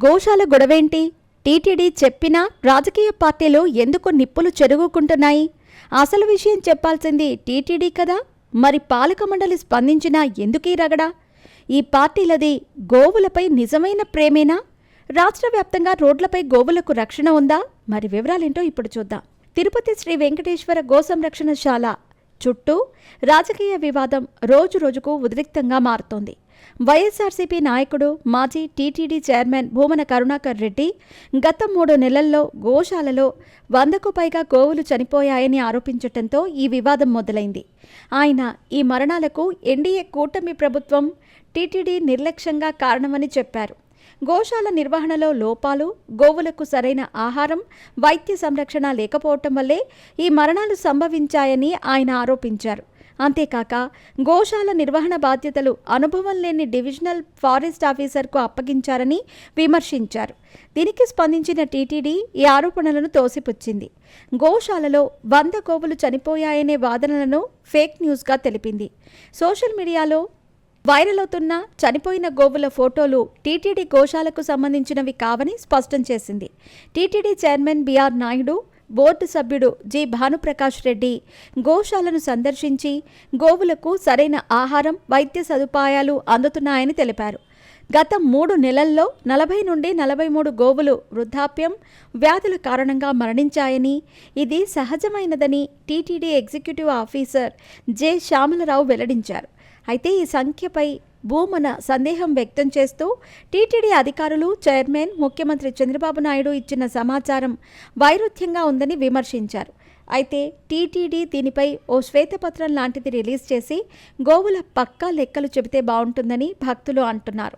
గోశాల గొడవేంటి? TTD చెప్పినా రాజకీయ పార్టీలు ఎందుకు నిప్పులు చెరుగుకుంటున్నాయి? అసలు విషయం చెప్పాల్సింది టీటీడీ కదా. మరి పాలక మండలి స్పందించినా ఎందుకీ రగడా? ఈ పార్టీలది గోవులపై నిజమైన ప్రేమేనా? రాష్ట్ర వ్యాప్తంగా రోడ్లపై గోవులకు రక్షణ ఉందా? మరి వివరాలేంటో ఇప్పుడు చూద్దాం. తిరుపతి శ్రీ వెంకటేశ్వర గోసంరక్షణశాల చుట్టూ రాజకీయ వివాదం రోజురోజుకు ఉద్రిక్తంగా మారుతోంది. వైఎస్ఆర్సీపీ నాయకుడు, మాజీ టీటీడీ చైర్మన్ భూమన కరుణాకర్ రెడ్డి గత 3 నెలల్లో గోశాలలో 100కు పైగా గోవులు చనిపోయాయని ఆరోపించటంతో ఈ వివాదం మొదలైంది. ఆయన ఈ మరణాలకు ఎన్డీఏ కూటమి ప్రభుత్వం, టీటీడీ నిర్లక్ష్యంగా కారణమని చెప్పారు. గోశాల నిర్వహణలో లోపాలు, గోవులకు సరైన ఆహారం, వైద్య సంరక్షణ లేకపోవటం వల్లే ఈ మరణాలు సంభవించాయని ఆయన ఆరోపించారు. అంతేకాక గోశాల నిర్వహణ బాధ్యతలు అనుభవం లేని డివిజనల్ ఫారెస్ట్ ఆఫీసర్కు అప్పగించారని విమర్శించారు. దీనికి స్పందించిన టీటీడీ ఈ ఆరోపణలను తోసిపుచ్చింది. గోశాలలో 100 గోవులు చనిపోయాయనే వాదనలను ఫేక్ న్యూస్గా తెలిపింది. సోషల్ మీడియాలో వైరల్ అవుతున్న చనిపోయిన గోవుల ఫోటోలు టీటీడీ గోశాలకు సంబంధించినవి కావని స్పష్టం చేసింది. TTD chairman BR Naidu, board సభ్యుడు జి భానుప్రకాష్ రెడ్డి గోశాలను సందర్శించి గోవులకు సరైన ఆహారం, వైద్య సదుపాయాలు అందుతున్నాయని తెలిపారు. గత 3 నెలల్లో 40 నుండి 43 గోవులు వృద్ధాప్యం, వ్యాధుల కారణంగా మరణించాయని, ఇది సహజమైనదని TTD executive officer J Shyamala Rao వెల్లడించారు. అయితే ఈ సంఖ్యపై భూమన సందేహం వ్యక్తం చేస్తూ టీటీడీ అధికారులు, చైర్మన్, ముఖ్యమంత్రి చంద్రబాబు నాయుడు ఇచ్చిన సమాచారం వైరుధ్యంగా ఉందని విమర్శించారు. అయితే టీటీడీ దీనిపై ఓ శ్వేతపత్రం లాంటిది రిలీజ్ చేసి గోవుల పక్కా లెక్కలు చెబితే బాగుంటుందని భక్తులు అంటున్నారు.